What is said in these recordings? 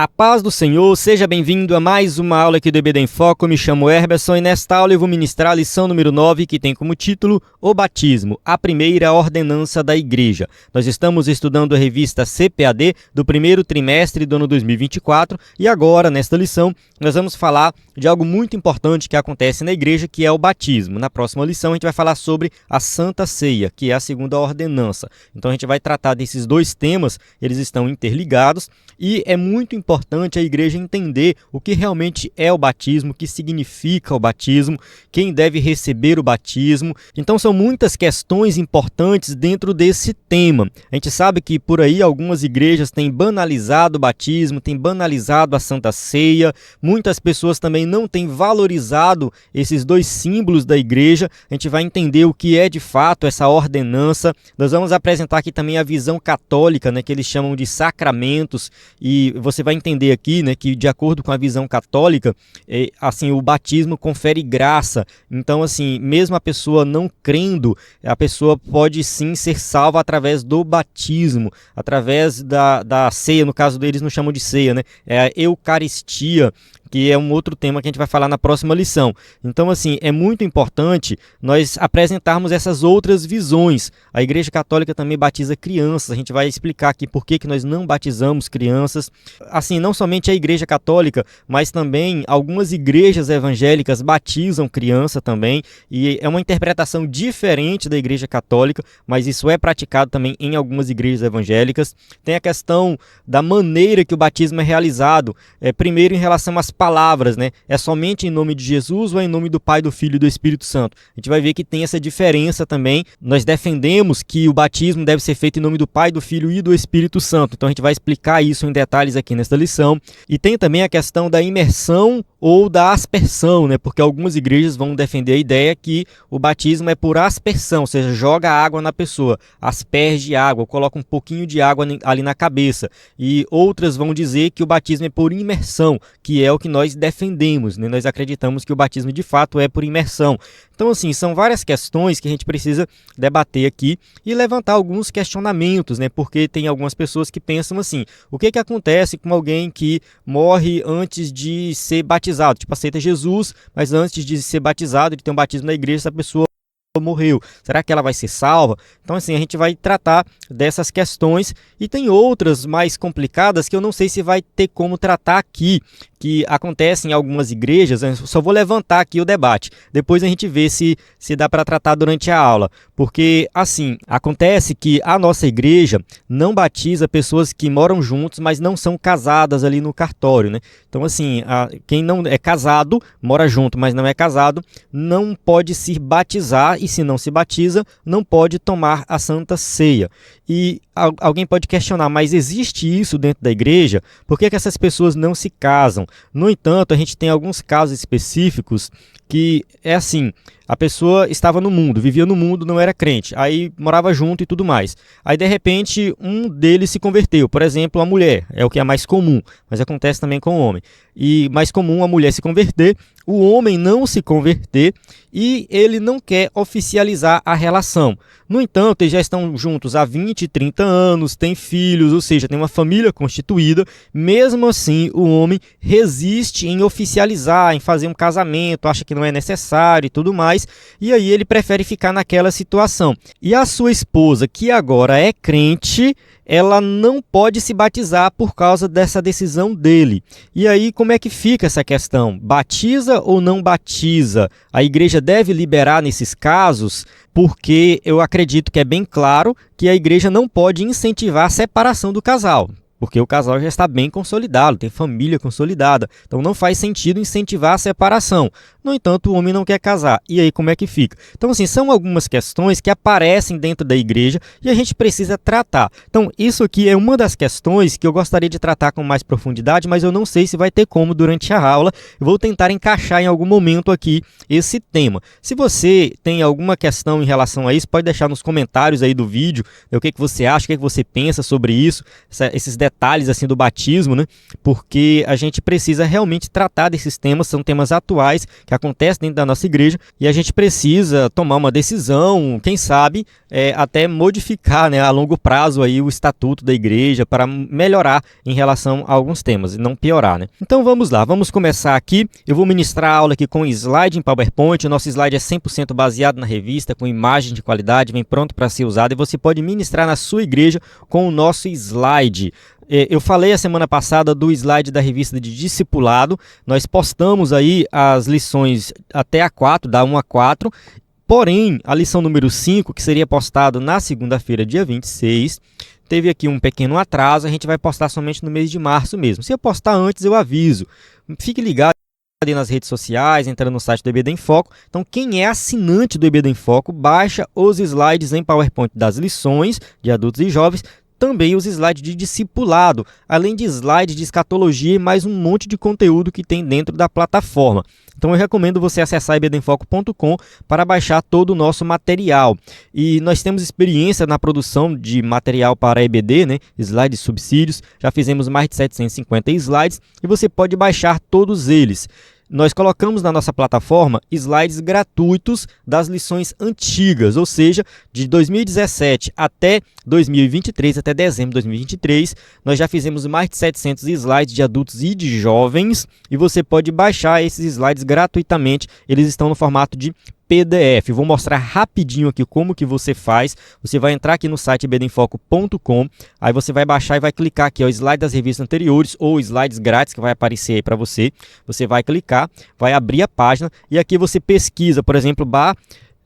A paz do Senhor, seja bem-vindo a mais uma aula aqui do EBD em Foco. Eu me chamo Herberson e nesta aula eu vou ministrar a lição número 9, que tem como título O Batismo, a primeira ordenança da Igreja. Nós estamos estudando a revista CPAD do primeiro trimestre do ano 2024 e agora, nesta lição, nós vamos falar de algo muito importante que acontece na Igreja, que é o batismo. Na próxima lição a gente vai falar sobre a Santa Ceia, que é a segunda ordenança. Então a gente vai tratar desses dois temas, eles estão interligados e é muito importante a Igreja entender o que realmente é o batismo, o que significa o batismo, quem deve receber o batismo. Então são muitas questões importantes dentro desse tema. A gente sabe que por aí algumas igrejas têm banalizado o batismo, têm banalizado a Santa Ceia. Muitas pessoas também não têm valorizado esses dois símbolos da Igreja. A gente vai entender o que é de fato essa ordenança. Nós vamos apresentar aqui também a visão católica, que eles chamam de sacramentos, e você vai entender aqui, que de acordo com a visão católica, assim, o batismo confere graça. Então, assim, mesmo a pessoa não crendo, a pessoa pode sim ser salva através do batismo, através da ceia. No caso deles não chamam de ceia, é a Eucaristia, que é um outro tema que a gente vai falar na próxima lição. Então, assim, é muito importante nós apresentarmos essas outras visões. A Igreja Católica também batiza crianças. A gente vai explicar aqui por que nós não batizamos crianças. Assim, não somente a Igreja Católica, mas também algumas igrejas evangélicas batizam criança também. E é uma interpretação diferente da Igreja Católica, mas isso é praticado também em algumas igrejas evangélicas. Tem a questão da maneira que o batismo é realizado. Primeiro, em relação às palavras, é somente em nome de Jesus ou é em nome do Pai, do Filho e do Espírito Santo? A gente vai ver que tem essa diferença também. Nós defendemos que o batismo deve ser feito em nome do Pai, do Filho e do Espírito Santo. Então a gente vai explicar isso em detalhes aqui nesta lição. E tem também a questão da imersão ou da aspersão, porque algumas igrejas vão defender a ideia que o batismo é por aspersão, ou seja, joga água na pessoa, asperge água, coloca um pouquinho de água ali na cabeça. E outras vão dizer que o batismo é por imersão, que é o que nós defendemos, Nós acreditamos que o batismo de fato é por imersão. Então, assim, são várias questões que a gente precisa debater aqui e levantar alguns questionamentos, Porque tem algumas pessoas que pensam assim: o que acontece com alguém que morre antes de ser batizado? Tipo, aceita Jesus, mas antes de ser batizado, de ter um batismo na igreja, essa pessoa morreu. Será que ela vai ser salva? Então, assim, a gente vai tratar dessas questões e tem outras mais complicadas que eu não sei se vai ter como tratar aqui, que acontecem em algumas igrejas. Eu só vou levantar aqui o debate. Depois a gente vê se dá para tratar durante a aula. Porque, assim, acontece que a nossa igreja não batiza pessoas que moram juntos, mas não são casadas ali no cartório, Então, assim, quem não é casado, mora junto, mas não é casado, não pode se batizar, e se não se batiza, não pode tomar a Santa Ceia. E alguém pode questionar: mas existe isso dentro da igreja? Por que essas pessoas não se casam? No entanto, a gente tem alguns casos específicos que é assim: a pessoa estava no mundo, vivia no mundo, não era crente, aí morava junto e tudo mais. Aí, de repente, um deles se converteu. Por exemplo, a mulher, é o que é mais comum, mas acontece também com o homem. E mais comum a mulher se converter, o homem não se converter e ele não quer oficializar a relação. No entanto, eles já estão juntos há 20, 30 anos, têm filhos, ou seja, tem uma família constituída. Mesmo assim, o homem resiste em oficializar, em fazer um casamento, acha que não é necessário e tudo mais, e aí ele prefere ficar naquela situação. E a sua esposa, que agora é crente, ela não pode se batizar por causa dessa decisão dele. E aí, como é que fica essa questão? Batiza ou não batiza? A igreja deve liberar nesses casos? Porque eu acredito que é bem claro que a igreja não pode incentivar a separação do casal, porque o casal já está bem consolidado, tem família consolidada. Então não faz sentido incentivar a separação. No entanto, o homem não quer casar. E aí, como é que fica? Então, assim, são algumas questões que aparecem dentro da igreja e a gente precisa tratar. Então, isso aqui é uma das questões que eu gostaria de tratar com mais profundidade, mas eu não sei se vai ter como durante a aula. Eu vou tentar encaixar em algum momento aqui esse tema. Se você tem alguma questão em relação a isso, pode deixar nos comentários aí do vídeo, o que você acha, o que você pensa sobre isso, esses detalhes detalhes assim do batismo, né? Porque a gente precisa realmente tratar desses temas, são temas atuais que acontecem dentro da nossa igreja e a gente precisa tomar uma decisão, quem sabe até modificar, né, a longo prazo aí o estatuto da igreja para melhorar em relação a alguns temas e não piorar, né? Então vamos lá, vamos começar aqui. Eu vou ministrar a aula aqui com slide em PowerPoint. O nosso slide é 100% baseado na revista, com imagem de qualidade, vem pronto para ser usado e você pode ministrar na sua igreja com o nosso slide. Eu falei a semana passada do slide da revista de discipulado, nós postamos aí as lições até a 4, da 1 a 4, porém, a lição número 5, que seria postado na segunda-feira, dia 26, teve aqui um pequeno atraso, a gente vai postar somente no mês de março mesmo. Se eu postar antes, eu aviso. Fique ligado aí nas redes sociais, entrando no site do EBD em Foco. Então, quem é assinante do EBD em Foco, baixa os slides em PowerPoint das lições de adultos e jovens, também os slides de discipulado, além de slides de escatologia e mais um monte de conteúdo que tem dentro da plataforma. Então eu recomendo você acessar ebdenfoco.com para baixar todo o nosso material. E nós temos experiência na produção de material para EBD, né? Slides subsídios, já fizemos mais de 750 slides e você pode baixar todos eles. Nós colocamos na nossa plataforma slides gratuitos das lições antigas, ou seja, de 2017 até 2023, até dezembro de 2023, nós já fizemos mais de 700 slides de adultos e de jovens, e você pode baixar esses slides gratuitamente, eles estão no formato de PDF. Vou mostrar rapidinho aqui como que você faz. Você vai entrar aqui no site ebdenfoco.com, aí você vai baixar e vai clicar aqui, ó, slide das revistas anteriores ou slides grátis que vai aparecer aí para você. Você vai clicar, vai abrir a página e aqui você pesquisa, por exemplo,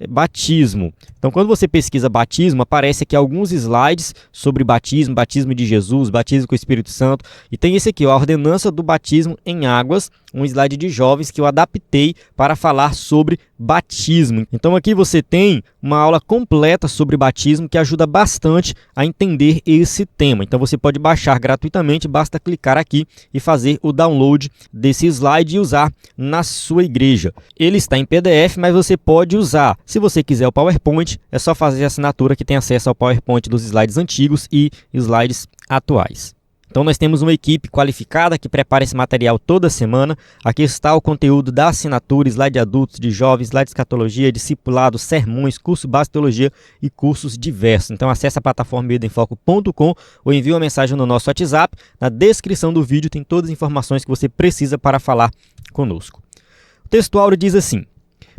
batismo. Então, quando você pesquisa batismo, aparece aqui alguns slides sobre batismo, batismo de Jesus, batismo com o Espírito Santo. E tem esse aqui, ó, a ordenança do batismo em águas, um slide de jovens que eu adaptei para falar sobre batismo. Então, aqui você tem uma aula completa sobre batismo que ajuda bastante a entender esse tema. Então, você pode baixar gratuitamente, basta clicar aqui e fazer o download desse slide e usar na sua igreja. Ele está em PDF, mas você pode usar. Se você quiser o PowerPoint, é só fazer a assinatura que tem acesso ao PowerPoint dos slides antigos e slides atuais. Então nós temos uma equipe qualificada que prepara esse material toda semana. Aqui está o conteúdo da assinatura, slide de adultos, de jovens, slide de escatologia, discipulado, sermões, curso base de teologia e cursos diversos. Então acesse a plataforma ebdenfoco.com ou envie uma mensagem no nosso WhatsApp. Na descrição do vídeo tem todas as informações que você precisa para falar conosco. O texto áureo diz assim: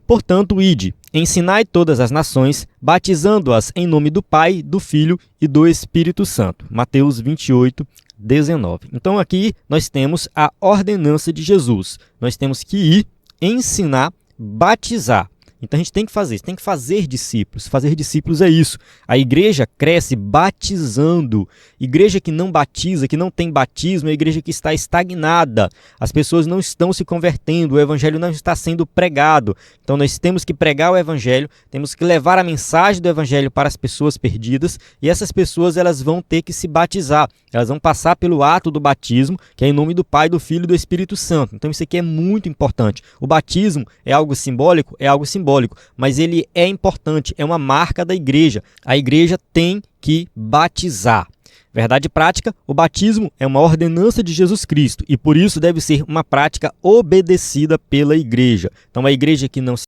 portanto, ide, ensinai todas as nações, batizando-as em nome do Pai, do Filho e do Espírito Santo. Mateus 28, 19. Então aqui nós temos a ordenança de Jesus. Nós temos que ir, ensinar, batizar. Então a gente tem que fazer isso, tem que fazer discípulos. Fazer discípulos é isso. A igreja cresce batizando. Igreja que não batiza, que não tem batismo, é a igreja que está estagnada. As pessoas não estão se convertendo, o evangelho não está sendo pregado. Então nós temos que pregar o evangelho, temos que levar a mensagem do evangelho para as pessoas perdidas, e essas pessoas elas vão ter que se batizar. Elas vão passar pelo ato do batismo, que é em nome do Pai, do Filho e do Espírito Santo. Então isso aqui é muito importante. O batismo é algo simbólico? É algo simbólico, mas ele é importante, é uma marca da igreja. A igreja tem que batizar. Verdade prática, o batismo é uma ordenança de Jesus Cristo e por isso deve ser uma prática obedecida pela igreja. Então a igreja que não se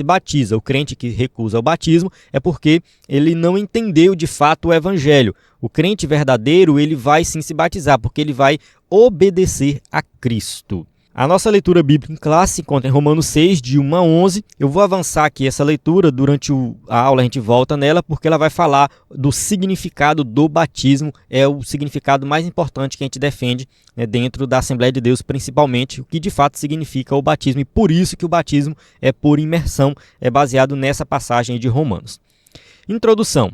batiza, o crente que recusa o batismo, é porque ele não entendeu de fato o evangelho. O crente verdadeiro, ele vai sim se batizar, porque ele vai obedecer a Cristo. A nossa leitura bíblica em classe se encontra em Romanos 6, de 1 a 11. Eu vou avançar aqui essa leitura, durante a aula a gente volta nela, porque ela vai falar do significado do batismo. É o significado mais importante que a gente defende, né, dentro da Assembleia de Deus, principalmente, o que de fato significa o batismo. E por isso que o batismo é por imersão, é baseado nessa passagem de Romanos. Introdução.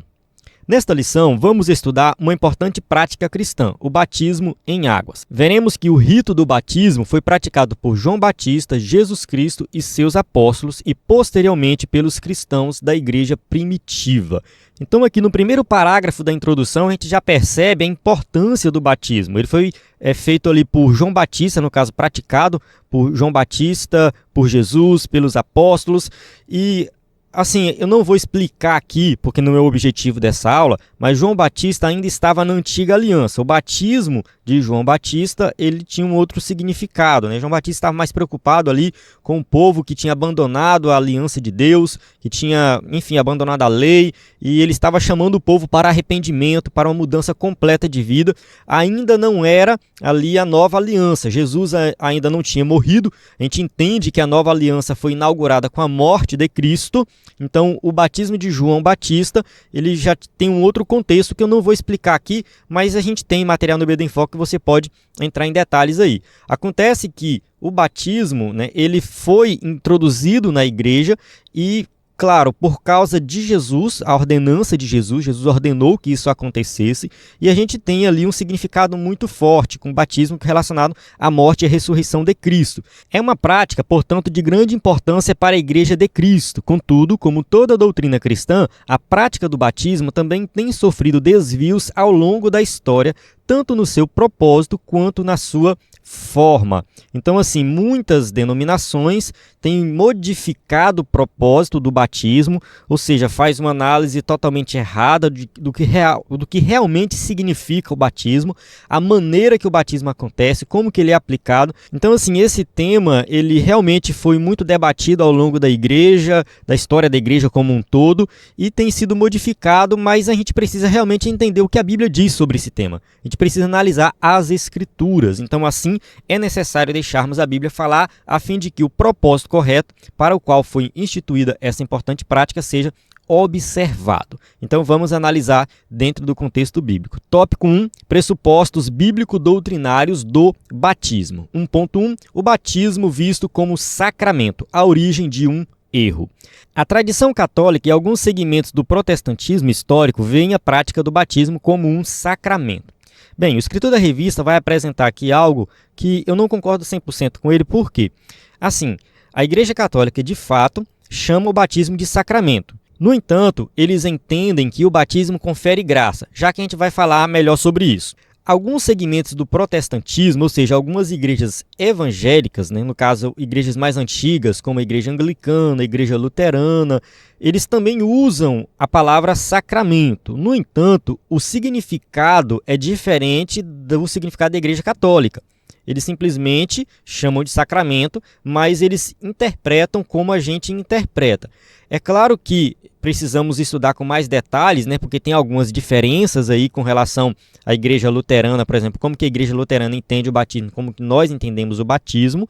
Nesta lição, vamos estudar uma importante prática cristã, o batismo em águas. Veremos que o rito do batismo foi praticado por João Batista, Jesus Cristo e seus apóstolos e posteriormente pelos cristãos da igreja primitiva. Então aqui no primeiro parágrafo da introdução a gente já percebe a importância do batismo. Ele foi feito ali por João Batista, no caso praticado por João Batista, por Jesus, pelos apóstolos, e assim, eu não vou explicar aqui, porque não é o objetivo dessa aula, mas João Batista ainda estava na antiga aliança. O batismo de João Batista, ele tinha um outro significado, né? João Batista estava mais preocupado ali com o povo que tinha abandonado a aliança de Deus, que tinha, enfim, abandonado a lei, e ele estava chamando o povo para arrependimento, para uma mudança completa de vida. Ainda não era ali a nova aliança. Jesus ainda não tinha morrido. A gente entende que a nova aliança foi inaugurada com a morte de Cristo. Então, o batismo de João Batista, ele já tem um outro contexto que eu não vou explicar aqui, mas a gente tem material no EBD em Foco que você pode entrar em detalhes aí. Acontece que o batismo, né, ele foi introduzido na igreja e, claro, por causa de Jesus, a ordenança de Jesus, Jesus ordenou que isso acontecesse, e a gente tem ali um significado muito forte com o batismo relacionado à morte e à ressurreição de Cristo. É uma prática, portanto, de grande importância para a Igreja de Cristo. Contudo, como toda doutrina cristã, a prática do batismo também tem sofrido desvios ao longo da história, tanto no seu propósito quanto na sua forma. Então, assim, muitas denominações têm modificado o propósito do batismo, ou seja, faz uma análise totalmente errada do que realmente significa o batismo, a maneira que o batismo acontece, como que ele é aplicado. Então, assim, esse tema, ele realmente foi muito debatido ao longo da igreja, da história da igreja como um todo, e tem sido modificado, mas a gente precisa realmente entender o que a Bíblia diz sobre esse tema. A gente precisa analisar as Escrituras. Então, assim, é necessário deixarmos a Bíblia falar a fim de que o propósito correto para o qual foi instituída essa importante prática seja observado. Então vamos analisar dentro do contexto bíblico. Tópico 1, pressupostos bíblico-doutrinários do batismo. 1.1, o batismo visto como sacramento, a origem de um erro. A tradição católica e alguns segmentos do protestantismo histórico veem a prática do batismo como um sacramento. Bem, o escritor da revista vai apresentar aqui algo que eu não concordo 100% com ele, por quê? Assim, a Igreja Católica, de fato, chama o batismo de sacramento. No entanto, eles entendem que o batismo confere graça, já que a gente vai falar melhor sobre isso. Alguns segmentos do protestantismo, ou seja, algumas igrejas evangélicas, né, no caso, igrejas mais antigas, como a igreja anglicana, a igreja luterana, eles também usam a palavra sacramento. No entanto, o significado é diferente do significado da igreja católica. Eles simplesmente chamam de sacramento, mas eles interpretam como a gente interpreta. É claro que precisamos estudar com mais detalhes, né, porque tem algumas diferenças aí com relação à igreja luterana, por exemplo, como que a igreja luterana entende o batismo, como que nós entendemos o batismo.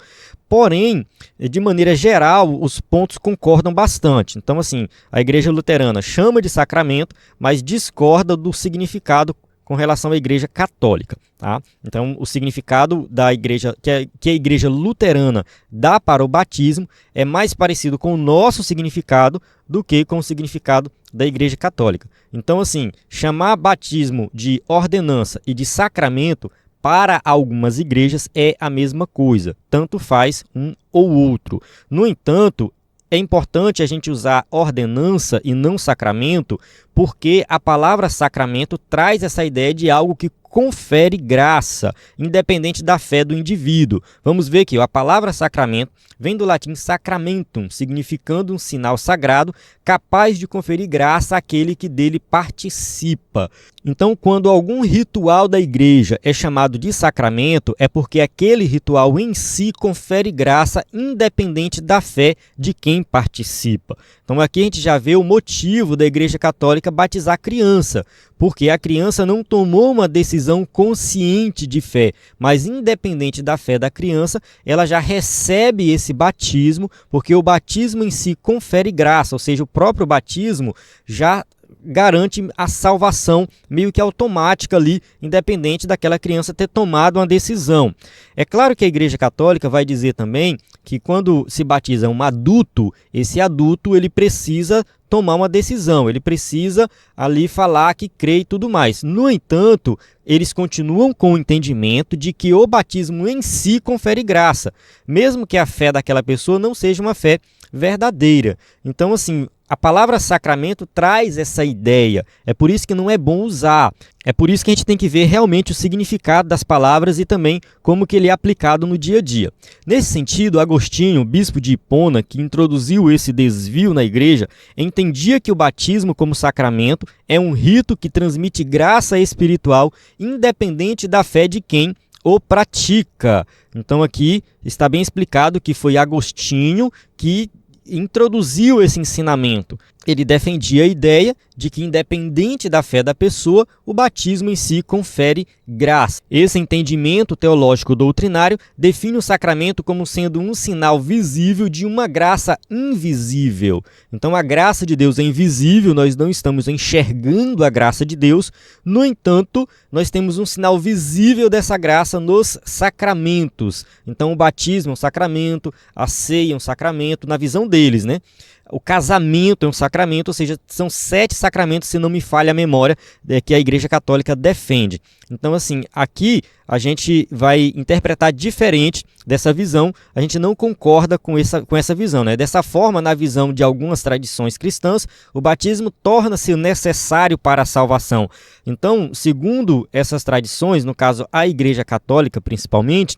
Porém, de maneira geral, os pontos concordam bastante. Então, assim, a igreja luterana chama de sacramento, mas discorda do significado com relação à igreja católica. Tá? Então, o significado da igreja, que a igreja luterana dá para o batismo é mais parecido com o nosso significado do que com o significado da igreja católica. Então, assim, chamar batismo de ordenança e de sacramento para algumas igrejas é a mesma coisa, tanto faz um ou outro. No entanto, é importante a gente usar ordenança e não sacramento, porque a palavra sacramento traz essa ideia de algo que confere graça, independente da fé do indivíduo. Vamos ver aqui, a palavra sacramento vem do latim sacramentum, significando um sinal sagrado capaz de conferir graça àquele que dele participa. Então, quando algum ritual da igreja é chamado de sacramento, é porque aquele ritual em si confere graça independente da fé de quem participa. Então, aqui a gente já vê o motivo da Igreja Católica batizar a criança, porque a criança não tomou uma decisão consciente de fé, mas independente da fé da criança, ela já recebe esse batismo, porque o batismo em si confere graça, ou seja, o próprio batismo já garante a salvação meio que automática ali, independente daquela criança ter tomado uma decisão. É claro que a Igreja Católica vai dizer também que quando se batiza um adulto, esse adulto ele precisa tomar uma decisão, ele precisa ali falar que crê e tudo mais. No entanto, eles continuam com o entendimento de que o batismo em si confere graça, mesmo que a fé daquela pessoa não seja uma fé verdadeira. Então, assim, A palavra sacramento traz essa ideia, é por isso que não é bom usar. É por isso que a gente tem que ver realmente o significado das palavras e também como que ele é aplicado no dia a dia. Nesse sentido, Agostinho, bispo de Hipona, que introduziu esse desvio na igreja, entendia que o batismo como sacramento é um rito que transmite graça espiritual independente da fé de quem o pratica. Então aqui está bem explicado que foi Agostinho que introduziu esse ensinamento. Ele defendia a ideia de que, independente da fé da pessoa, o batismo em si confere graça. Esse entendimento teológico doutrinário define o sacramento como sendo um sinal visível de uma graça invisível. Então, a graça de Deus é invisível, nós não estamos enxergando a graça de Deus. No entanto, nós temos um sinal visível dessa graça nos sacramentos. Então, o batismo é um sacramento, a ceia é um sacramento, na visão deles, né? O casamento é um sacramento, ou seja, são 7 sacramentos, se não me falha a memória, que a Igreja Católica defende. Então, assim, aqui a gente vai interpretar diferente dessa visão, a gente não concorda com essa visão, né? Dessa forma, na visão de algumas tradições cristãs, o batismo torna-se necessário para a salvação. Então, segundo essas tradições, no caso a Igreja Católica principalmente,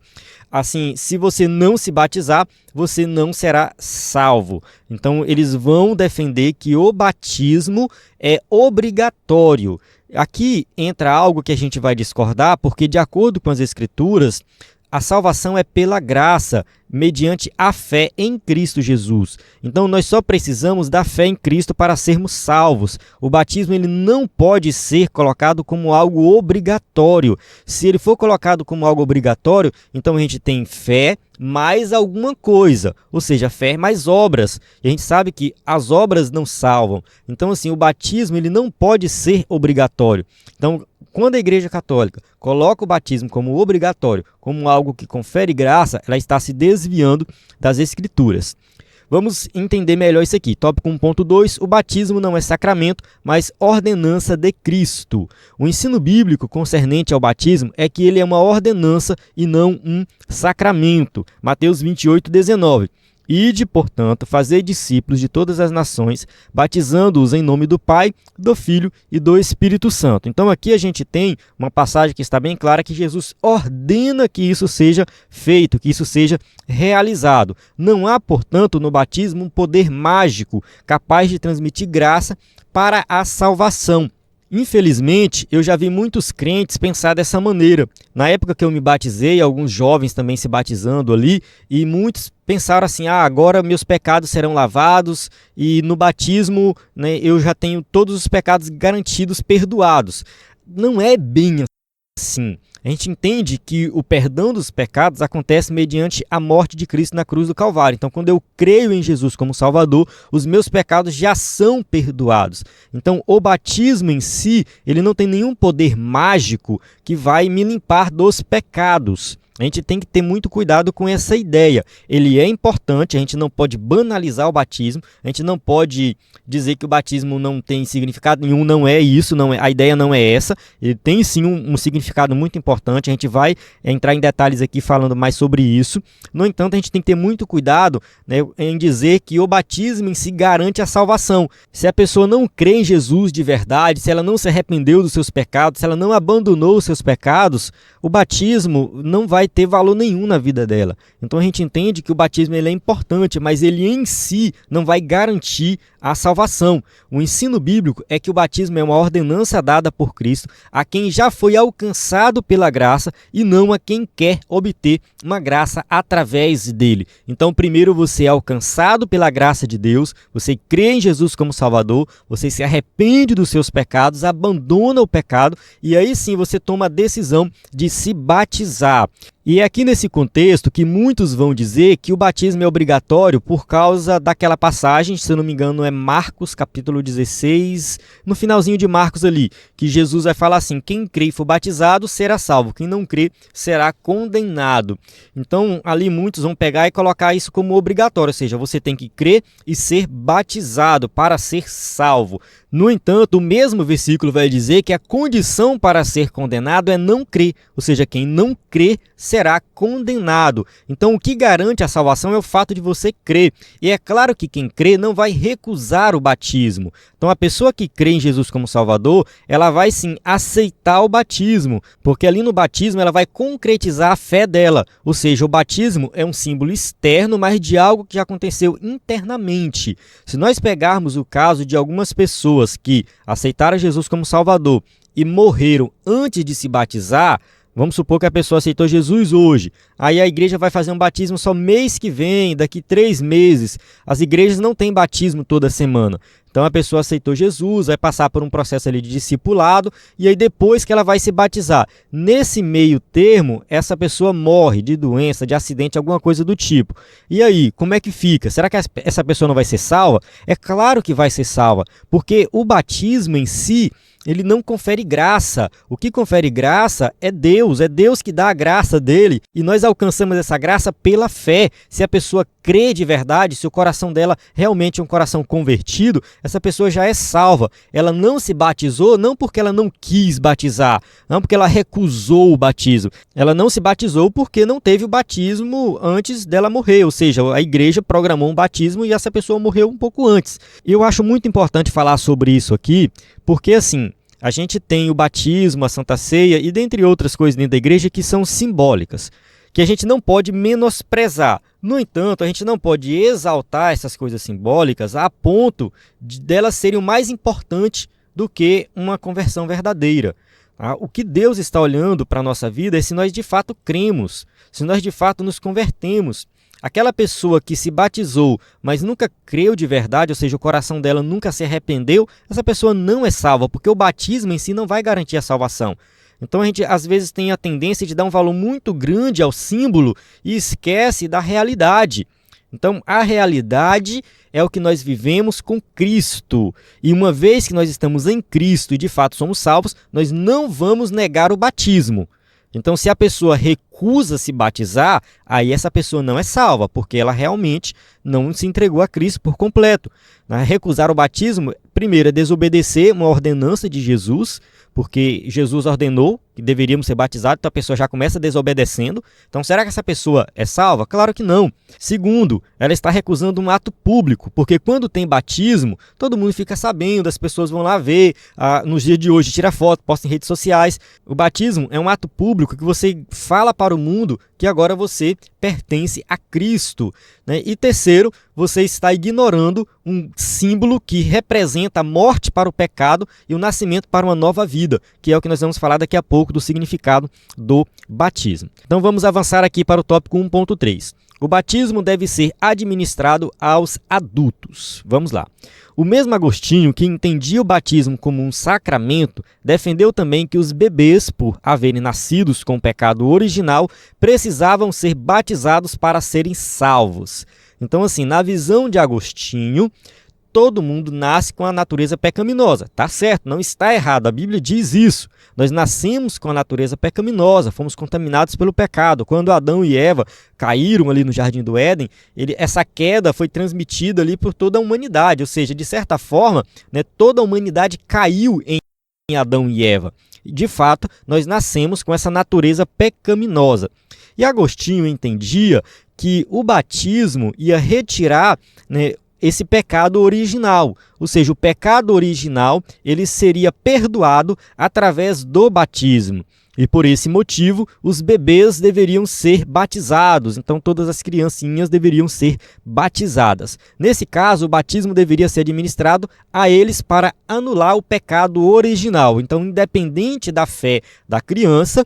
assim, se você não se batizar, você não será salvo. Então, eles vão defender que o batismo é obrigatório. Aqui entra algo que a gente vai discordar, porque de acordo com as Escrituras, a salvação é pela graça, mediante a fé em Cristo Jesus. Então, nós só precisamos da fé em Cristo para sermos salvos. O batismo ele não pode ser colocado como algo obrigatório. Se ele for colocado como algo obrigatório, então a gente tem fé mais alguma coisa, ou seja, fé mais obras. E a gente sabe que as obras não salvam. Então, assim, o batismo ele não pode ser obrigatório. Então, quando a Igreja Católica coloca o batismo como obrigatório, como algo que confere graça, ela está se desviando das Escrituras. Vamos entender melhor isso aqui. Tópico 1.2, o batismo não é sacramento, mas ordenança de Cristo. O ensino bíblico concernente ao batismo é que ele é uma ordenança e não um sacramento. Mateus 28:19. Ide, portanto, fazei discípulos de todas as nações, batizando-os em nome do Pai, do Filho e do Espírito Santo. Então aqui a gente tem uma passagem que está bem clara que Jesus ordena que isso seja feito, que isso seja realizado. Não há, portanto, no batismo um poder mágico capaz de transmitir graça para a salvação. Infelizmente, eu já vi muitos crentes pensar dessa maneira. Na época que eu me batizei, alguns jovens também se batizando ali, e muitos pensaram assim, agora meus pecados serão lavados e no batismo, né, eu já tenho todos os pecados garantidos, perdoados. Não é bem assim. A gente entende que o perdão dos pecados acontece mediante a morte de Cristo na cruz do Calvário. Então, quando eu creio em Jesus como Salvador, os meus pecados já são perdoados. Então, o batismo em si, ele não tem nenhum poder mágico que vai me limpar dos pecados. A gente tem que ter muito cuidado com essa ideia. Ele é importante, a gente não pode banalizar o batismo, a gente não pode dizer que o batismo não tem significado nenhum, não é isso, não é, a ideia não é essa. Ele tem sim um significado muito importante, a gente vai entrar em detalhes aqui falando mais sobre isso. No entanto, a gente tem que ter muito cuidado, né, em dizer que o batismo em si garante a salvação. Se a pessoa não crê em Jesus de verdade, se ela não se arrependeu dos seus pecados, se ela não abandonou os seus pecados, o batismo não vai ter valor nenhum na vida dela. Então a gente entende que o batismo ele é importante, mas ele em si não vai garantir a salvação. O ensino bíblico é que o batismo é uma ordenança dada por Cristo a quem já foi alcançado pela graça e não a quem quer obter uma graça através dele. Então primeiro você é alcançado pela graça de Deus, você crê em Jesus como Salvador, você se arrepende dos seus pecados, abandona o pecado e aí sim você toma a decisão de se batizar. E é aqui nesse contexto que muitos vão dizer que o batismo é obrigatório por causa daquela passagem, se eu não me engano é Marcos, capítulo 16, no finalzinho de Marcos ali, que Jesus vai falar assim, quem crê e for batizado será salvo, quem não crê será condenado. Então ali muitos vão pegar e colocar isso como obrigatório, ou seja, você tem que crer e ser batizado para ser salvo. No entanto, o mesmo versículo vai dizer que a condição para ser condenado é não crer, ou seja, quem não crê será condenado. Então, o que garante a salvação é o fato de você crer. E é claro que quem crê não vai recusar o batismo. Então, a pessoa que crê em Jesus como Salvador, ela vai sim aceitar o batismo, porque ali no batismo ela vai concretizar a fé dela. Ou seja, o batismo é um símbolo externo, mas de algo que já aconteceu internamente. Se nós pegarmos o caso de algumas pessoas que aceitaram Jesus como Salvador e morreram antes de se batizar, vamos supor que a pessoa aceitou Jesus hoje, aí a igreja vai fazer um batismo só mês que vem, daqui 3 meses. As igrejas não têm batismo toda semana. Então a pessoa aceitou Jesus, vai passar por um processo ali de discipulado, e aí depois que ela vai se batizar. Nesse meio termo, essa pessoa morre de doença, de acidente, alguma coisa do tipo. E aí, como é que fica? Será que essa pessoa não vai ser salva? É claro que vai ser salva, porque o batismo em si, ele não confere graça. O que confere graça é Deus que dá a graça dele, e nós alcançamos essa graça pela fé. Se a pessoa crê de verdade, se o coração dela realmente é um coração convertido, essa pessoa já é salva. Ela não se batizou não porque ela não quis batizar, não porque ela recusou o batismo. Ela não se batizou porque não teve o batismo antes dela morrer, ou seja, a igreja programou um batismo e essa pessoa morreu um pouco antes. E eu acho muito importante falar sobre isso aqui, porque assim, a gente tem o batismo, a Santa Ceia e dentre outras coisas dentro da igreja que são simbólicas, que a gente não pode menosprezar. No entanto, a gente não pode exaltar essas coisas simbólicas a ponto delas serem o mais importante do que uma conversão verdadeira. O que Deus está olhando para a nossa vida é se nós de fato cremos, se nós de fato nos convertemos. Aquela pessoa que se batizou, mas nunca creu de verdade, ou seja, o coração dela nunca se arrependeu, essa pessoa não é salva, porque o batismo em si não vai garantir a salvação. Então a gente às vezes tem a tendência de dar um valor muito grande ao símbolo e esquece da realidade. Então a realidade é o que nós vivemos com Cristo. E uma vez que nós estamos em Cristo e de fato somos salvos, nós não vamos negar o batismo. Então, se a pessoa recusa se batizar, aí essa pessoa não é salva, porque ela realmente não se entregou a Cristo por completo. Recusar o batismo, primeiro, é desobedecer uma ordenança de Jesus, porque Jesus ordenou que deveríamos ser batizados, então a pessoa já começa desobedecendo. Então, será que essa pessoa é salva? Claro que não. Segundo, ela está recusando um ato público, porque quando tem batismo, todo mundo fica sabendo, as pessoas vão lá ver, nos dias de hoje, tira foto, posta em redes sociais. O batismo é um ato público que você fala para o mundo que agora você pertence a Cristo, né? E terceiro, você está ignorando um símbolo que representa a morte para o pecado e o nascimento para uma nova vida, que é o que nós vamos falar daqui a pouco do significado do batismo. Então vamos avançar aqui para o tópico 1.3. O batismo deve ser administrado aos adultos. Vamos lá. O mesmo Agostinho, que entendia o batismo como um sacramento, defendeu também que os bebês, por haverem nascidos com o pecado original, precisavam ser batizados para serem salvos. Então, assim, na visão de Agostinho, todo mundo nasce com a natureza pecaminosa. Tá certo, não está errado, a Bíblia diz isso. Nós nascemos com a natureza pecaminosa, fomos contaminados pelo pecado. Quando Adão e Eva caíram ali no Jardim do Éden, essa queda foi transmitida ali por toda a humanidade, ou seja, de certa forma, né, toda a humanidade caiu em Adão e Eva. De fato, nós nascemos com essa natureza pecaminosa. E Agostinho entendia que o batismo ia retirar, né, esse pecado original, ou seja, o pecado original ele seria perdoado através do batismo. E por esse motivo, os bebês deveriam ser batizados, então todas as criancinhas deveriam ser batizadas. Nesse caso, o batismo deveria ser administrado a eles para anular o pecado original. Então, independente da fé da criança,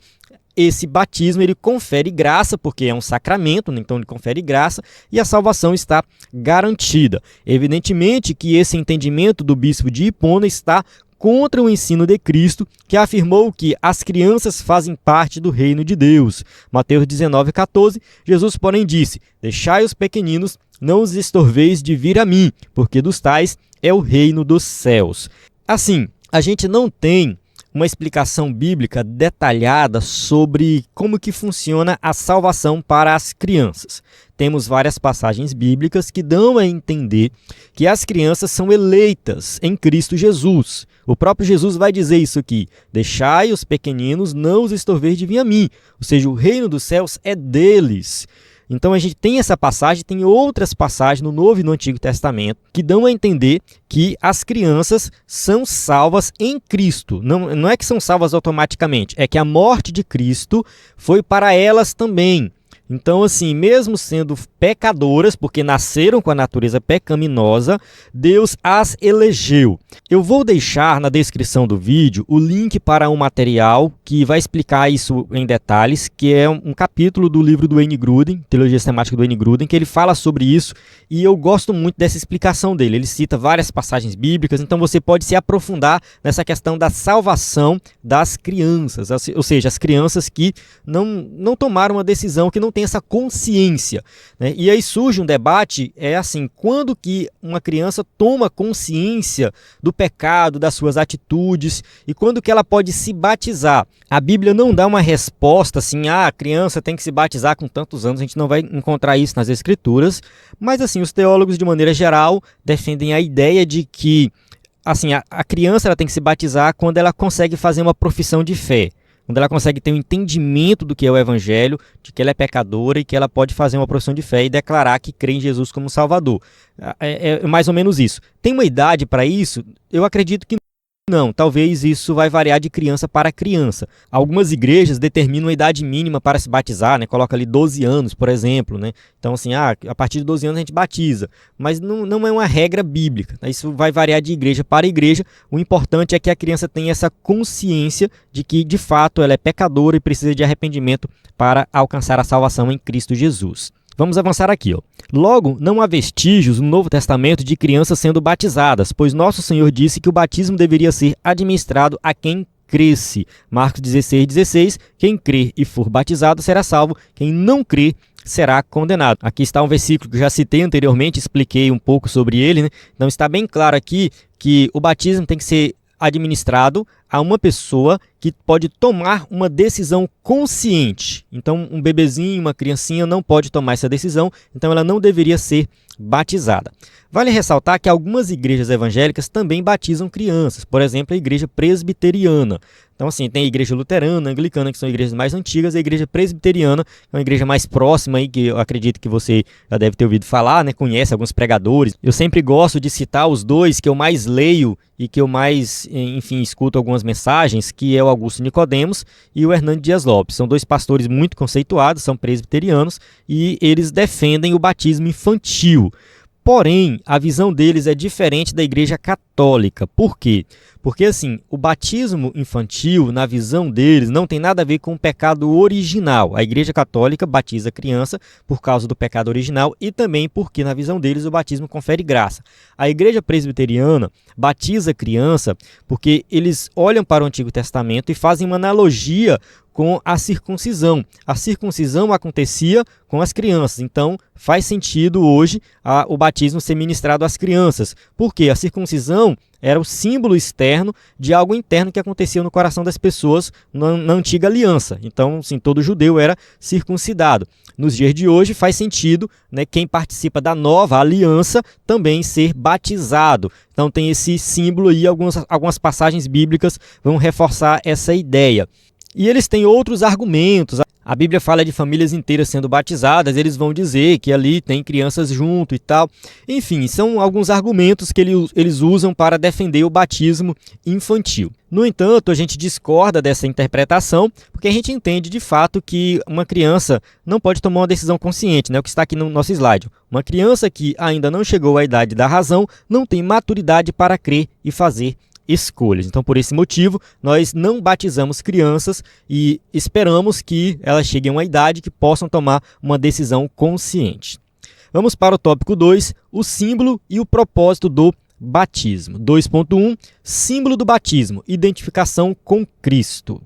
esse batismo ele confere graça, porque é um sacramento, então ele confere graça e a salvação está garantida. Evidentemente que esse entendimento do bispo de Hipona está contra o ensino de Cristo, que afirmou que as crianças fazem parte do reino de Deus. Mateus 19,14, Jesus, porém, disse: deixai os pequeninos, não os estorveis de vir a mim, porque dos tais é o reino dos céus. Assim, a gente não tem uma explicação bíblica detalhada sobre como que funciona a salvação para as crianças. Temos várias passagens bíblicas que dão a entender que as crianças são eleitas em Cristo Jesus. O próprio Jesus vai dizer isso aqui: deixai os pequeninos, não os estorveis de vir a mim. Ou seja, o reino dos céus é deles. Então a gente tem essa passagem, tem outras passagens no Novo e no Antigo Testamento que dão a entender que as crianças são salvas em Cristo. Não é que são salvas automaticamente, é que a morte de Cristo foi para elas também. Então, assim, mesmo sendo pecadoras, porque nasceram com a natureza pecaminosa, Deus as elegeu. Eu vou deixar na descrição do vídeo o link para um material que vai explicar isso em detalhes, que é um capítulo do livro do Wayne Grudem, Teologia Sistemática do Wayne Grudem, que ele fala sobre isso, e eu gosto muito dessa explicação dele. Ele cita várias passagens bíblicas, então você pode se aprofundar nessa questão da salvação das crianças, ou seja, as crianças que não tomaram uma decisão, que não têm essa consciência, né? E aí surge um debate, assim, quando que uma criança toma consciência do pecado, das suas atitudes, e quando que ela pode se batizar. A Bíblia não dá uma resposta assim, a criança tem que se batizar com tantos anos, a gente não vai encontrar isso nas Escrituras, mas assim, os teólogos de maneira geral defendem a ideia de que assim, a criança ela tem que se batizar quando ela consegue fazer uma profissão de fé. Quando ela consegue ter um entendimento do que é o Evangelho, de que ela é pecadora e que ela pode fazer uma profissão de fé e declarar que crê em Jesus como Salvador. É mais ou menos isso. Tem uma idade para isso? Eu acredito que não. Talvez isso vai variar de criança para criança. Algumas igrejas determinam a idade mínima para se batizar, né? Coloca ali 12 anos, por exemplo, né? Então, assim, a partir de 12 anos a gente batiza. Mas não é uma regra bíblica, né? Isso vai variar de igreja para igreja. O importante é que a criança tenha essa consciência de que, de fato, ela é pecadora e precisa de arrependimento para alcançar a salvação em Cristo Jesus. Vamos avançar aqui. Logo, não há vestígios no Novo Testamento de crianças sendo batizadas, pois nosso Senhor disse que o batismo deveria ser administrado a quem cresce. Marcos 16:16, quem crer e for batizado será salvo, quem não crer será condenado. Aqui está um versículo que eu já citei anteriormente, expliquei um pouco sobre ele, né? Então está bem claro aqui que o batismo tem que ser administrado a uma pessoa que pode tomar uma decisão consciente. Então, um bebezinho, uma criancinha não pode tomar essa decisão, então ela não deveria ser batizada. Vale ressaltar que algumas igrejas evangélicas também batizam crianças, por exemplo, a igreja presbiteriana. Então, assim, tem a igreja luterana, anglicana, que são igrejas mais antigas, a igreja presbiteriana, que é uma igreja mais próxima, aí, que eu acredito que você já deve ter ouvido falar, né? Conhece alguns pregadores. Eu sempre gosto de citar os dois que eu mais leio e que eu mais, enfim, escuto algumas mensagens, que é o Augusto Nicodemos e o Hernando Dias Lopes. São dois pastores muito conceituados, são presbiterianos, e eles defendem o batismo infantil. Porém, a visão deles é diferente da Igreja Católica. Por quê? Porque, assim, o batismo infantil, na visão deles, não tem nada a ver com o pecado original. A Igreja Católica batiza a criança por causa do pecado original e também porque, na visão deles, o batismo confere graça. A Igreja Presbiteriana batiza a criança porque eles olham para o Antigo Testamento e fazem uma analogia com a circuncisão. A circuncisão acontecia com as crianças, então faz sentido hoje o batismo ser ministrado às crianças, porque a circuncisão era o símbolo externo de algo interno que acontecia no coração das pessoas na antiga aliança. Então, assim, todo judeu era circuncidado. Nos dias de hoje faz sentido, né, quem participa da nova aliança também ser batizado. Então tem esse símbolo aí, algumas passagens bíblicas vão reforçar essa ideia. E eles têm outros argumentos. A Bíblia fala de famílias inteiras sendo batizadas, eles vão dizer que ali tem crianças junto e tal. Enfim, são alguns argumentos que eles usam para defender o batismo infantil. No entanto, a gente discorda dessa interpretação, porque a gente entende de fato que uma criança não pode tomar uma decisão consciente, né? O que está aqui no nosso slide. Uma criança que ainda não chegou à idade da razão não tem maturidade para crer e fazer escolhas. Então, por esse motivo, nós não batizamos crianças e esperamos que elas cheguem a uma idade que possam tomar uma decisão consciente. Vamos para o tópico 2, o símbolo e o propósito do batismo. 2.1, símbolo do batismo, identificação com Cristo.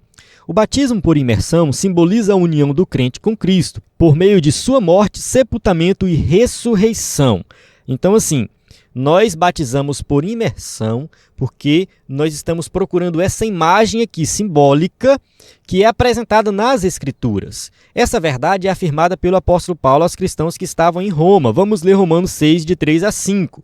O batismo por imersão simboliza a união do crente com Cristo, por meio de sua morte, sepultamento e ressurreição. Então, assim, Nós batizamos por imersão, porque nós estamos procurando essa imagem aqui simbólica que é apresentada nas Escrituras. Essa verdade é afirmada pelo apóstolo Paulo aos cristãos que estavam em Roma. Vamos ler Romanos 6, de 3 a 5.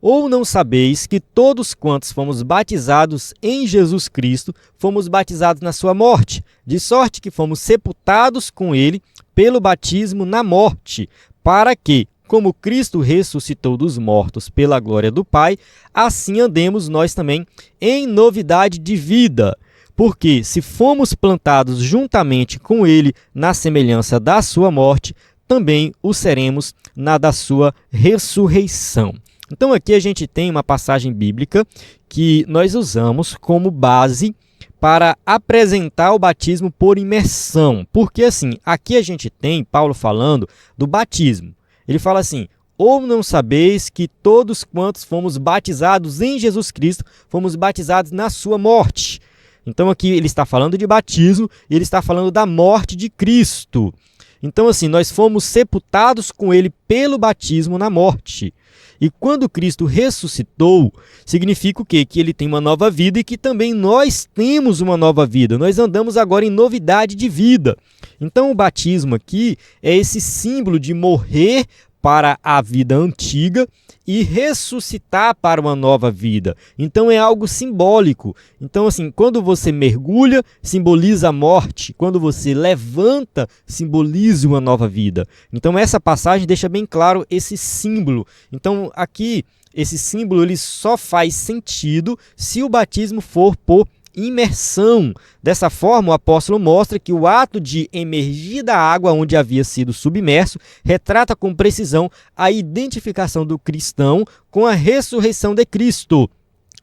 Ou não sabeis que todos quantos fomos batizados em Jesus Cristo, fomos batizados na sua morte, de sorte que fomos sepultados com ele pelo batismo na morte, para que, como Cristo ressuscitou dos mortos pela glória do Pai, assim andemos nós também em novidade de vida. Porque se fomos plantados juntamente com ele na semelhança da sua morte, também o seremos na da sua ressurreição. Então aqui a gente tem uma passagem bíblica que nós usamos como base para apresentar o batismo por imersão. Porque assim, aqui a gente tem Paulo falando do batismo. Ele fala assim: ou não sabeis que todos quantos fomos batizados em Jesus Cristo, fomos batizados na sua morte. Então aqui ele está falando de batismo e ele está falando da morte de Cristo. Então assim, nós fomos sepultados com ele pelo batismo na morte. E quando Cristo ressuscitou, significa o quê? Que ele tem uma nova vida e que também nós temos uma nova vida. Nós andamos agora em novidade de vida. Então o batismo aqui é esse símbolo de morrer para a vida antiga e ressuscitar para uma nova vida. Então é algo simbólico. Então assim, quando você mergulha, simboliza a morte. Quando você levanta, simboliza uma nova vida. Então essa passagem deixa bem claro esse símbolo. Então aqui, esse símbolo ele só faz sentido se o batismo for por imersão. Dessa forma, o apóstolo mostra que o ato de emergir da água onde havia sido submerso retrata com precisão a identificação do cristão com a ressurreição de Cristo.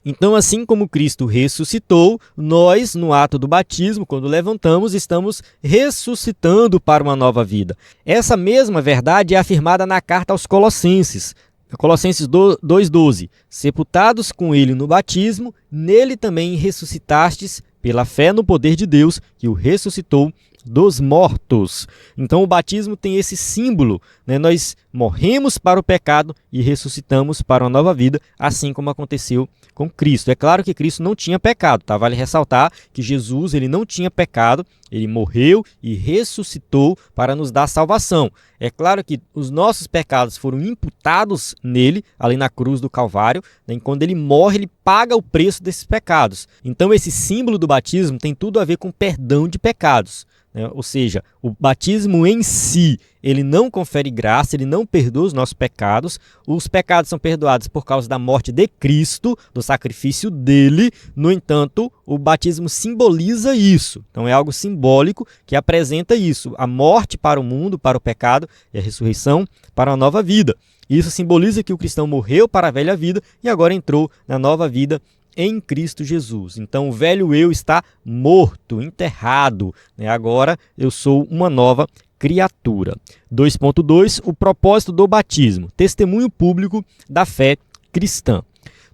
Então, assim como Cristo ressuscitou, nós, no ato do batismo, quando levantamos, estamos ressuscitando para uma nova vida. Essa mesma verdade é afirmada na carta aos Colossenses. Colossenses 2,12. Sepultados com ele no batismo, nele também ressuscitastes pela fé no poder de Deus, que o ressuscitou dos mortos. Então o batismo tem esse símbolo, né? Nós morremos para o pecado e ressuscitamos para uma nova vida, assim como aconteceu com Cristo. É claro que Cristo não tinha pecado, tá? Vale ressaltar que Jesus ele não tinha pecado, ele morreu e ressuscitou para nos dar salvação. É claro que os nossos pecados foram imputados nele, ali na cruz do Calvário, né? E quando ele morre, ele paga o preço desses pecados. Então esse símbolo do batismo tem tudo a ver com perdão de pecados. Ou seja, o batismo em si, ele não confere graça, ele não perdoa os nossos pecados. Os pecados são perdoados por causa da morte de Cristo, do sacrifício dele. No entanto, o batismo simboliza isso. Então é algo simbólico que apresenta isso. A morte para o mundo, para o pecado, e a ressurreição para uma nova vida. Isso simboliza que o cristão morreu para a velha vida e agora entrou na nova vida em Cristo Jesus. Então o velho eu está morto, enterrado, né? Agora eu sou uma nova criatura. 2.2, o propósito do batismo, testemunho público da fé cristã.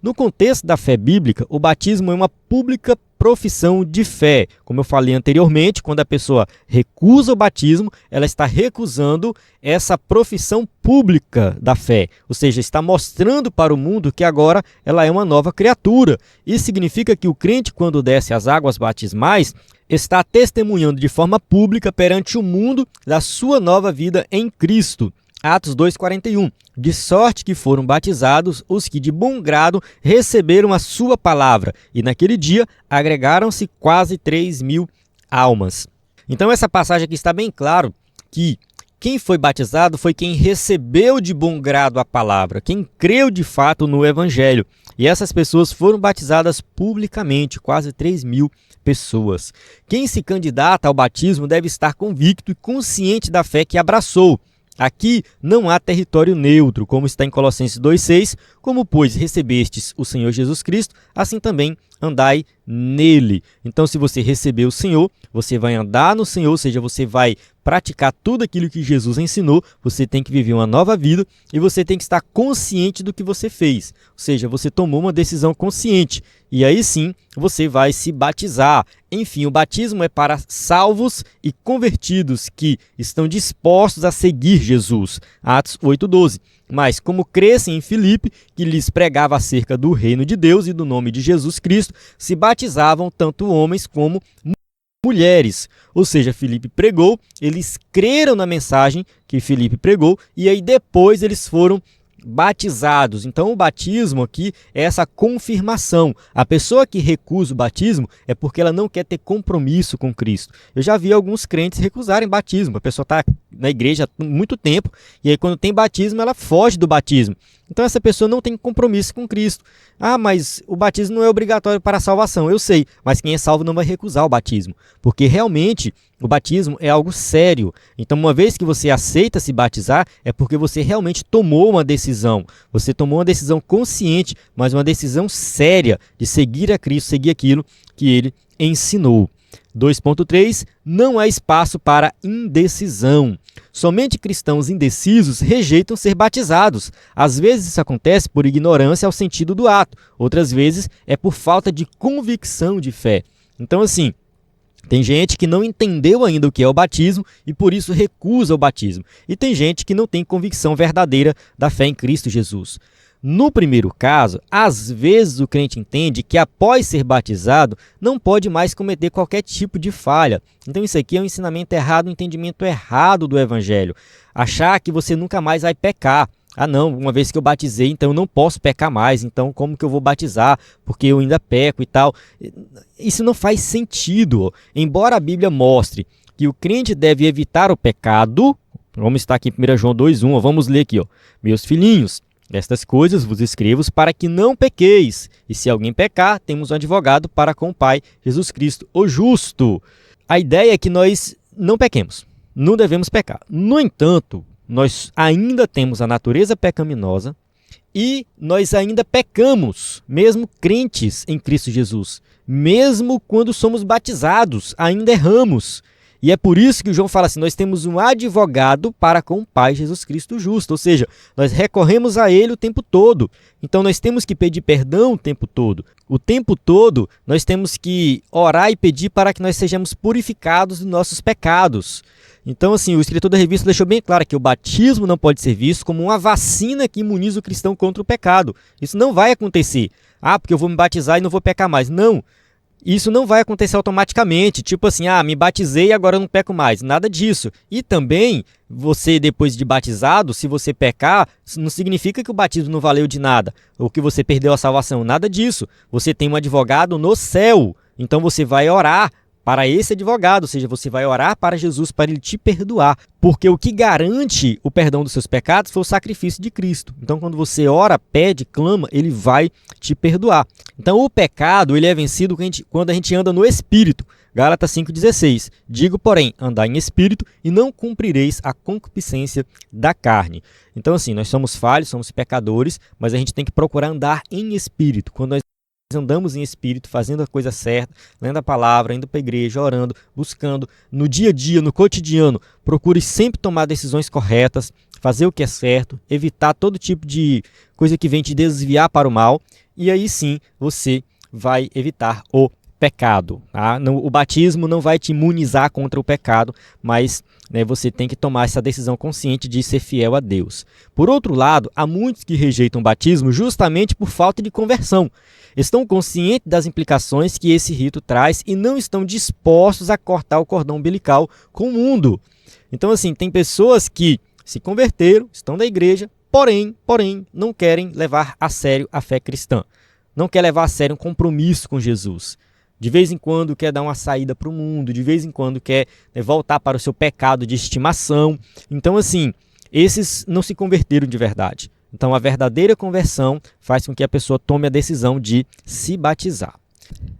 No contexto da fé bíblica, o batismo é uma pública profissão de fé. Como eu falei anteriormente, quando a pessoa recusa o batismo, ela está recusando essa profissão pública da fé. Ou seja, está mostrando para o mundo que agora ela é uma nova criatura. Isso significa que o crente, quando desce as águas batismais, está testemunhando de forma pública perante o mundo da sua nova vida em Cristo. Atos 2,41. De sorte que foram batizados os que de bom grado receberam a sua palavra, e naquele dia agregaram-se quase 3.000 almas. Então essa passagem aqui está bem claro que quem foi batizado foi quem recebeu de bom grado a palavra, quem creu de fato no Evangelho. E essas pessoas foram batizadas publicamente, quase 3.000 pessoas. Quem se candidata ao batismo deve estar convicto e consciente da fé que abraçou. Aqui não há território neutro, como está em Colossenses 2,6, como pois recebestes o Senhor Jesus Cristo, assim também andai nele. Então, se você receber o Senhor, você vai andar no Senhor, ou seja, você vai praticar tudo aquilo que Jesus ensinou, você tem que viver uma nova vida e você tem que estar consciente do que você fez. Ou seja, você tomou uma decisão consciente e aí sim você vai se batizar. Enfim, o batismo é para salvos e convertidos que estão dispostos a seguir Jesus. Atos 8,12. mas como crescem em Filipe, que lhes pregava acerca do reino de Deus e do nome de Jesus Cristo, se batizavam tanto homens como mulheres. Ou seja, Filipe pregou, eles creram na mensagem que Filipe pregou e aí depois eles foram batizados. Então o batismo aqui é essa confirmação. A pessoa que recusa o batismo é porque ela não quer ter compromisso com Cristo. Eu já vi alguns crentes recusarem batismo. A pessoa está na igreja há muito tempo e aí quando tem batismo ela foge do batismo. Então essa pessoa não tem compromisso com Cristo. Ah, mas o batismo não é obrigatório para a salvação. Eu sei, mas quem é salvo não vai recusar o batismo, porque realmente o batismo é algo sério. Então, uma vez que você aceita se batizar, é porque você realmente tomou uma decisão. Você tomou uma decisão consciente, mas uma decisão séria de seguir a Cristo, seguir aquilo que ele ensinou. 2.3. Não há espaço para indecisão. Somente cristãos indecisos rejeitam ser batizados. Às vezes isso acontece por ignorância ao sentido do ato, outras vezes é por falta de convicção de fé. Então, assim, tem gente que não entendeu ainda o que é o batismo e por isso recusa o batismo. E tem gente que não tem convicção verdadeira da fé em Cristo Jesus. No primeiro caso, às vezes o crente entende que após ser batizado não pode mais cometer qualquer tipo de falha. Então isso aqui é um ensinamento errado, um entendimento errado do evangelho. Achar que você nunca mais vai pecar. Ah não, uma vez que eu batizei, então eu não posso pecar mais, então como que eu vou batizar? Porque eu ainda peco e tal. Isso não faz sentido. Embora a Bíblia mostre que o crente deve evitar o pecado, vamos estar aqui em 1 João 2:1, vamos ler aqui, meus filhinhos, estas coisas vos escrevo para que não pequeis. E se alguém pecar, temos um advogado para com o Pai, Jesus Cristo, o justo. A ideia é que nós não pequemos, não devemos pecar. No entanto, nós ainda temos a natureza pecaminosa e nós ainda pecamos, mesmo crentes em Cristo Jesus. Mesmo quando somos batizados, ainda erramos. E é por isso que o João fala assim, nós temos um advogado para com o Pai, Jesus Cristo justo. Ou seja, nós recorremos a Ele o tempo todo. Então nós temos que pedir perdão o tempo todo. O tempo todo nós temos que orar e pedir para que nós sejamos purificados dos nossos pecados. Então assim, o escritor da revista deixou bem claro que o batismo não pode ser visto como uma vacina que imuniza o cristão contra o pecado. Isso não vai acontecer. Ah, porque eu vou me batizar e não vou pecar mais. Não. Isso não vai acontecer automaticamente, tipo assim, me batizei e agora eu não peco mais, nada disso. E também, você depois de batizado, se você pecar, não significa que o batismo não valeu de nada, ou que você perdeu a salvação, nada disso. Você tem um advogado no céu, então você vai orar para esse advogado, ou seja, você vai orar para Jesus para ele te perdoar, porque o que garante o perdão dos seus pecados foi o sacrifício de Cristo. Então, quando você ora, pede, clama, ele vai te perdoar. Então, o pecado ele é vencido quando a gente anda no Espírito. Gálatas 5,16. Digo, porém, andar em Espírito e não cumprireis a concupiscência da carne. Então, assim, nós somos falhos, somos pecadores, mas a gente tem que procurar andar em Espírito. Quando nós andamos em espírito, fazendo a coisa certa, lendo a palavra, indo para a igreja, orando, buscando, no dia a dia, no cotidiano, procure sempre tomar decisões corretas, fazer o que é certo, evitar todo tipo de coisa que vem te desviar para o mal, e aí sim você vai evitar o pecado. Tá? O batismo não vai te imunizar contra o pecado, mas você tem que tomar essa decisão consciente de ser fiel a Deus. Por outro lado, há muitos que rejeitam o batismo justamente por falta de conversão. Estão conscientes das implicações que esse rito traz e não estão dispostos a cortar o cordão umbilical com o mundo. Então, assim, tem pessoas que se converteram, estão na igreja, porém, não querem levar a sério a fé cristã. Não quer levar a sério um compromisso com Jesus. De vez em quando quer dar uma saída para o mundo, de vez em quando quer voltar para o seu pecado de estimação. Então, assim, esses não se converteram de verdade. Então, a verdadeira conversão faz com que a pessoa tome a decisão de se batizar.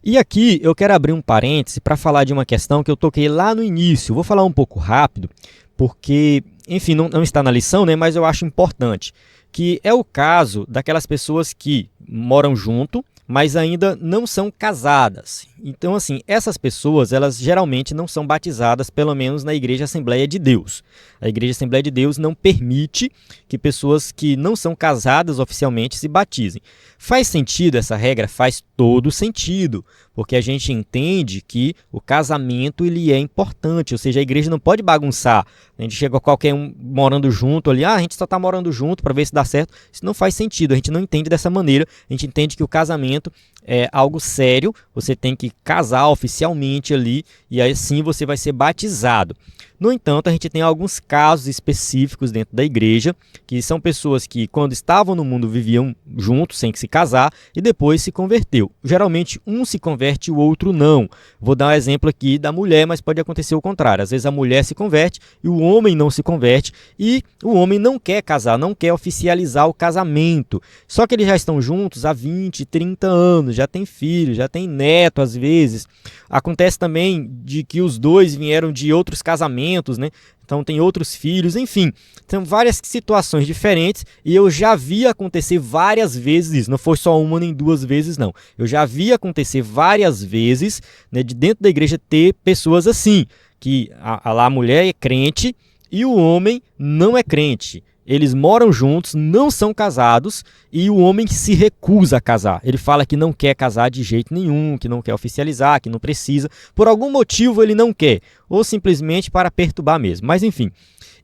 E aqui eu quero abrir um parêntese para falar de uma questão que eu toquei lá no início. Vou falar um pouco rápido, porque, enfim, não está na lição, mas eu acho importante. Que é o caso daquelas pessoas que moram junto, mas ainda não são casadas. Então, assim, essas pessoas, elas geralmente não são batizadas, pelo menos na Igreja Assembleia de Deus. A Igreja Assembleia de Deus não permite que pessoas que não são casadas oficialmente se batizem. Faz sentido essa regra? Faz todo sentido, porque a gente entende que o casamento ele é importante, ou seja, a igreja não pode bagunçar. A gente chega qualquer um morando junto ali, a gente só está morando junto para ver se dá certo. Isso não faz sentido, a gente não entende dessa maneira. A gente entende que o casamento é algo sério, você tem que casar oficialmente ali e aí sim você vai ser batizado. No entanto, a gente tem alguns casos específicos dentro da igreja, que são pessoas que quando estavam no mundo viviam juntos, sem que se casar, e depois se converteu. Geralmente um se converte e o outro não. Vou dar um exemplo aqui da mulher, mas pode acontecer o contrário. Às vezes a mulher se converte e o homem não se converte, e o homem não quer casar, não quer oficializar o casamento. Só que eles já estão juntos há 20, 30 anos, já tem filho, já tem neto às vezes. Acontece também de que os dois vieram de outros casamentos, né? Então tem outros filhos, enfim, são várias situações diferentes e eu já vi acontecer várias vezes isso, não foi só uma nem duas vezes não, eu já vi acontecer várias vezes, né, de dentro da igreja ter pessoas assim, que a mulher é crente e o homem não é crente. Eles moram juntos, não são casados e o homem se recusa a casar. Ele fala que não quer casar de jeito nenhum, que não quer oficializar, que não precisa. Por algum motivo ele não quer, ou simplesmente para perturbar mesmo. Mas enfim.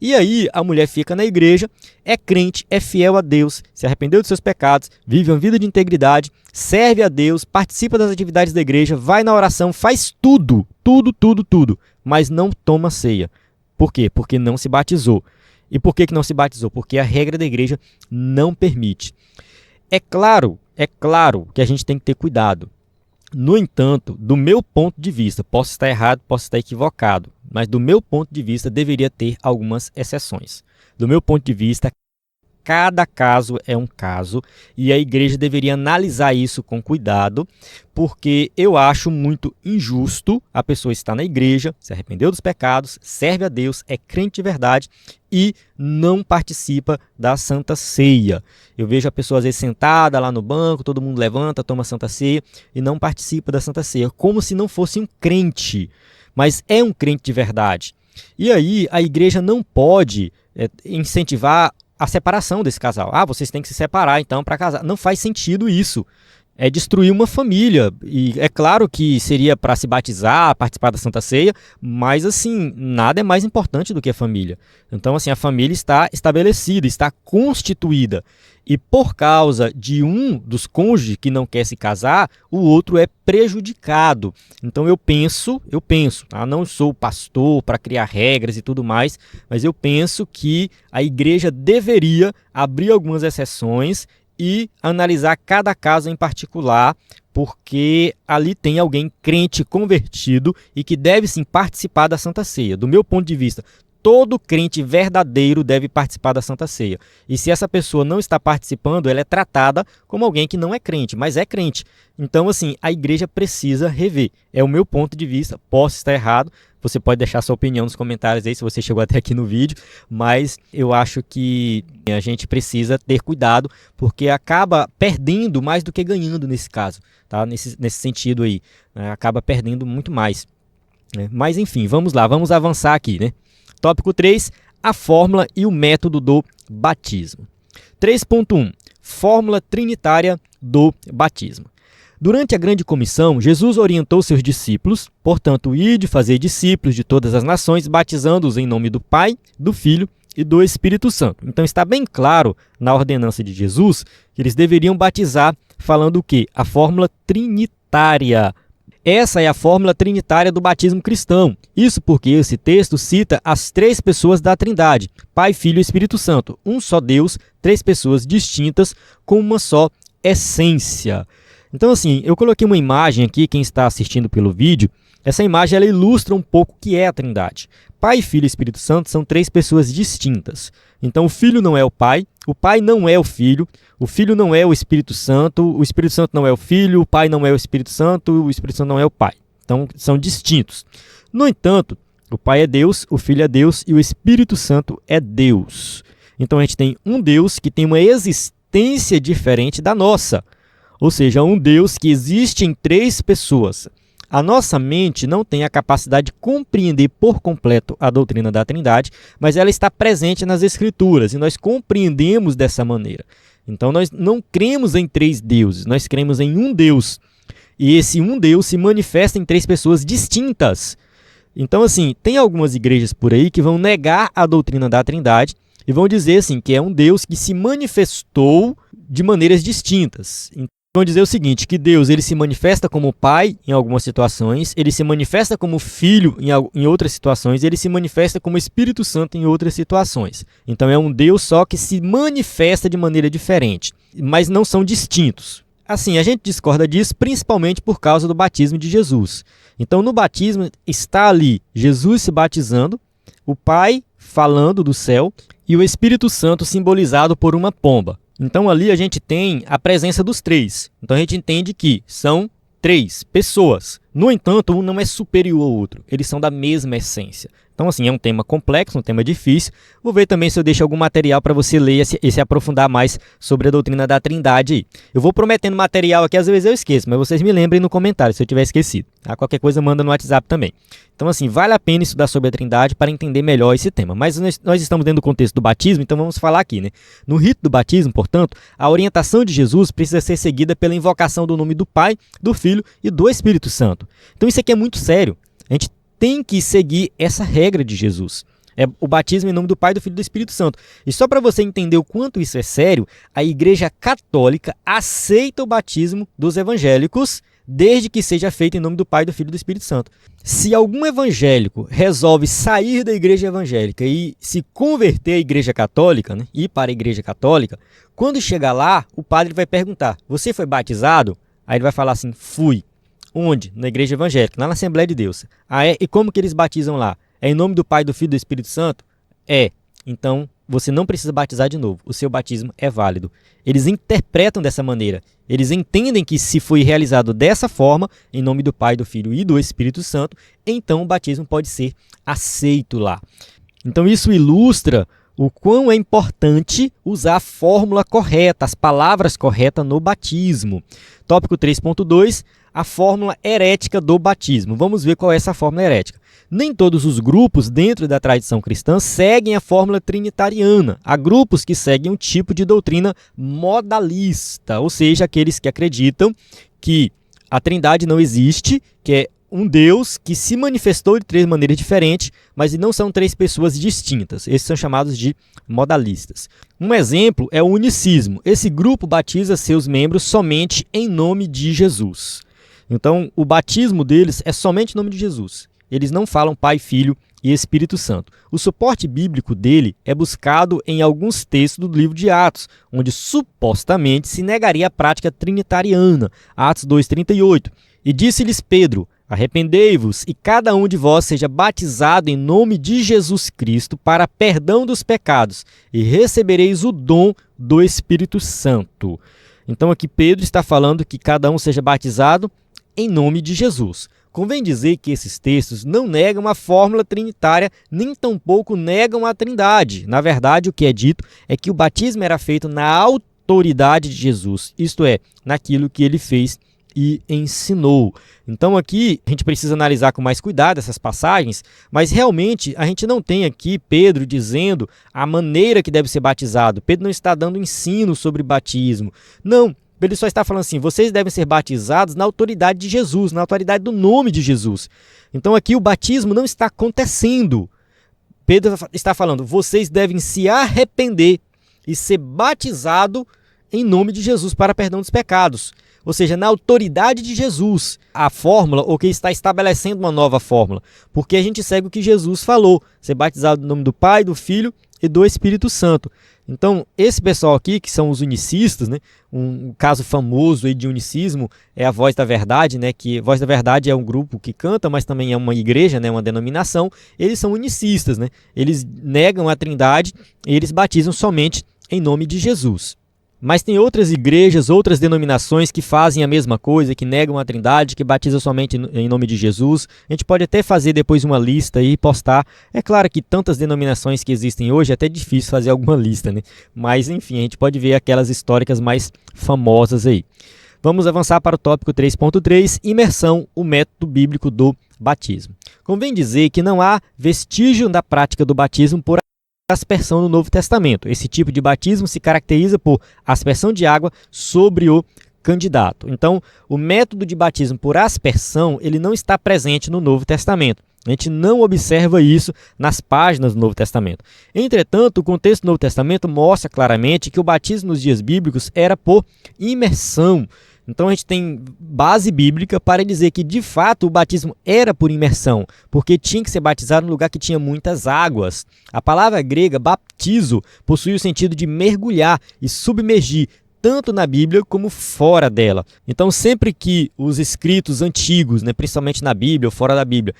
E aí a mulher fica na igreja, é crente, é fiel a Deus, se arrependeu dos seus pecados, vive uma vida de integridade, serve a Deus, participa das atividades da igreja, vai na oração, faz tudo, mas não toma ceia. Por quê? Porque não se batizou. E por que não se batizou? Porque a regra da igreja não permite. É claro que a gente tem que ter cuidado. No entanto, do meu ponto de vista, posso estar errado, posso estar equivocado, mas do meu ponto de vista deveria ter algumas exceções. Do meu ponto de vista, cada caso é um caso e a igreja deveria analisar isso com cuidado, porque eu acho muito injusto a pessoa estar na igreja, se arrependeu dos pecados, serve a Deus, é crente de verdade e não participa da Santa Ceia. Eu vejo a pessoa às vezes sentada lá no banco, todo mundo levanta, toma a Santa Ceia e não participa da Santa Ceia, como se não fosse um crente, mas é um crente de verdade. E aí a igreja não pode incentivar a separação desse casal. Vocês têm que se separar então para casar. Não faz sentido isso. É destruir uma família. E é claro que seria para se batizar, participar da Santa Ceia, mas assim, nada é mais importante do que a família. Então assim, a família está estabelecida, está constituída. E por causa de um dos cônjuges que não quer se casar, o outro é prejudicado. Então eu penso, não sou pastor para criar regras e tudo mais, mas eu penso que a igreja deveria abrir algumas exceções e analisar cada caso em particular, porque ali tem alguém crente convertido e que deve sim participar da Santa Ceia. Do meu ponto de vista, todo crente verdadeiro deve participar da Santa Ceia. E se essa pessoa não está participando, ela é tratada como alguém que não é crente, mas é crente. Então, assim, a igreja precisa rever. É o meu ponto de vista, posso estar errado. Você pode deixar sua opinião nos comentários aí, se você chegou até aqui no vídeo. Mas eu acho que a gente precisa ter cuidado, porque acaba perdendo mais do que ganhando nesse caso, tá? Nesse sentido aí, né? Acaba perdendo muito mais, né? Mas enfim, vamos lá, vamos avançar aqui, né? Tópico 3, a fórmula e o método do batismo. 3.1, fórmula trinitária do batismo. Durante a grande comissão, Jesus orientou seus discípulos, portanto, ide fazer discípulos de todas as nações, batizando-os em nome do Pai, do Filho e do Espírito Santo. Então está bem claro na ordenança de Jesus que eles deveriam batizar falando o quê? A fórmula trinitária. Essa é a fórmula trinitária do batismo cristão. Isso porque esse texto cita as três pessoas da Trindade, Pai, Filho e Espírito Santo. Um só Deus, três pessoas distintas com uma só essência. Então assim, eu coloquei uma imagem aqui, quem está assistindo pelo vídeo, essa imagem ela ilustra um pouco o que é a Trindade. Pai, Filho e Espírito Santo são três pessoas distintas. Então o Filho não é o Pai não é o Filho não é o Espírito Santo não é o Filho, o Pai não é o Espírito Santo não é o Pai. Então são distintos. No entanto, o Pai é Deus, o Filho é Deus e o Espírito Santo é Deus. Então a gente tem um Deus que tem uma existência diferente da nossa. ou seja, um Deus que existe em três pessoas. A nossa mente não tem a capacidade de compreender por completo a doutrina da Trindade, mas ela está presente nas Escrituras e nós compreendemos dessa maneira. Então nós não cremos em três deuses, nós cremos em um Deus. E esse um Deus se manifesta em três pessoas distintas. Então, assim, tem algumas igrejas por aí que vão negar a doutrina da Trindade e vão dizer assim, que é um Deus que se manifestou de maneiras distintas. Vão dizer o seguinte, que Deus ele se manifesta como Pai em algumas situações, ele se manifesta como Filho em outras situações, ele se manifesta como Espírito Santo em outras situações. Então é um Deus só que se manifesta de maneira diferente, mas não são distintos. Assim, a gente discorda disso principalmente por causa do batismo de Jesus. Então no batismo está ali Jesus se batizando, o Pai falando do céu e o Espírito Santo simbolizado por uma pomba. Então ali a gente tem a presença dos três. Então a gente entende que são três pessoas. No entanto, um não é superior ao outro. Eles são da mesma essência. Então assim, é um tema complexo, um tema difícil. Vou ver também se eu deixo algum material para você ler e se aprofundar mais sobre a doutrina da Trindade aí. Eu vou prometendo material aqui, às vezes eu esqueço, mas vocês me lembrem no comentário se eu tiver esquecido. Tá? Qualquer coisa manda no WhatsApp também. Então assim, vale a pena estudar sobre a Trindade para entender melhor esse tema. Mas nós estamos dentro do contexto do batismo, então vamos falar aqui, né? No rito do batismo, portanto, a orientação de Jesus precisa ser seguida pela invocação do nome do Pai, do Filho e do Espírito Santo. Então isso aqui é muito sério. A gente tem que seguir essa regra de Jesus. É o batismo em nome do Pai, do Filho e do Espírito Santo. E só para você entender o quanto isso é sério, a Igreja Católica aceita o batismo dos evangélicos desde que seja feito em nome do Pai, do Filho e do Espírito Santo. Se algum evangélico resolve sair da igreja evangélica e se converter à Igreja Católica, né, ir para a Igreja Católica, quando chegar lá, o padre vai perguntar, você foi batizado? Aí ele vai falar assim, fui. Onde? Na igreja evangélica, lá na Assembleia de Deus. Ah, é? E como que eles batizam lá? É em nome do Pai, do Filho e do Espírito Santo? É. Então, você não precisa batizar de novo. O seu batismo é válido. Eles interpretam dessa maneira. Eles entendem que se foi realizado dessa forma, em nome do Pai, do Filho e do Espírito Santo, então o batismo pode ser aceito lá. Então, isso ilustra o quão é importante usar a fórmula correta, as palavras corretas no batismo. Tópico 3.2, a fórmula herética do batismo. Vamos ver qual é essa fórmula herética. Nem todos os grupos dentro da tradição cristã seguem a fórmula trinitariana. Há grupos que seguem um tipo de doutrina modalista, ou seja, aqueles que acreditam que a Trindade não existe, que é um Deus que se manifestou de três maneiras diferentes, mas não são três pessoas distintas. Esses são chamados de modalistas. Um exemplo é o unicismo. Esse grupo batiza seus membros somente em nome de Jesus. Então, o batismo deles é somente em nome de Jesus. Eles não falam Pai, Filho e Espírito Santo. O suporte bíblico dele é buscado em alguns textos do livro de Atos, onde supostamente se negaria a prática trinitariana. Atos 2,38. E disse-lhes Pedro, arrependei-vos e cada um de vós seja batizado em nome de Jesus Cristo para perdão dos pecados e recebereis o dom do Espírito Santo. Então aqui Pedro está falando que cada um seja batizado em nome de Jesus. Convém dizer que esses textos não negam a fórmula trinitária, nem tampouco negam a Trindade. Na verdade, o que é dito é que o batismo era feito na autoridade de Jesus, isto é, naquilo que ele fez e ensinou. Então aqui a gente precisa analisar com mais cuidado essas passagens, mas realmente a gente não tem aqui Pedro dizendo a maneira que deve ser batizado. Pedro não está dando ensino sobre batismo. Não, Pedro só está falando assim, vocês devem ser batizados na autoridade de Jesus, na autoridade do nome de Jesus. Então aqui o batismo não está acontecendo. Pedro está falando, vocês devem se arrepender e ser batizado em nome de Jesus para perdão dos pecados. Ou seja, na autoridade de Jesus, a fórmula, ou que está estabelecendo uma nova fórmula, porque a gente segue o que Jesus falou, ser batizado no nome do Pai, do Filho e do Espírito Santo. Então, esse pessoal aqui, que são os unicistas, né, um caso famoso aí de unicismo é a Voz da Verdade, né, que Voz da Verdade é um grupo que canta, mas também é uma igreja, né, uma denominação, eles são unicistas, né, eles negam a Trindade e eles batizam somente em nome de Jesus. Mas tem outras igrejas, outras denominações que fazem a mesma coisa, que negam a Trindade, que batizam somente em nome de Jesus. A gente pode até fazer depois uma lista e postar. É claro que tantas denominações que existem hoje é até difícil fazer alguma lista, né? Mas enfim, a gente pode ver aquelas históricas mais famosas aí. Vamos avançar para o tópico 3.3, imersão, o método bíblico do batismo. Convém dizer que não há vestígio da prática do batismo por aspersão no Novo Testamento. Esse tipo de batismo se caracteriza por aspersão de água sobre o candidato. Então, o método de batismo por aspersão, ele não está presente no Novo Testamento. A gente não observa isso nas páginas do Novo Testamento. Entretanto, o contexto do Novo Testamento mostra claramente que o batismo nos dias bíblicos era por imersão. Então a gente tem base bíblica para dizer que, de fato, o batismo era por imersão, porque tinha que ser batizado no lugar que tinha muitas águas. A palavra grega, baptizo, possui o sentido de mergulhar e submergir, tanto na Bíblia como fora dela. Então, sempre que os escritos antigos, principalmente na Bíblia ou fora da Bíblia,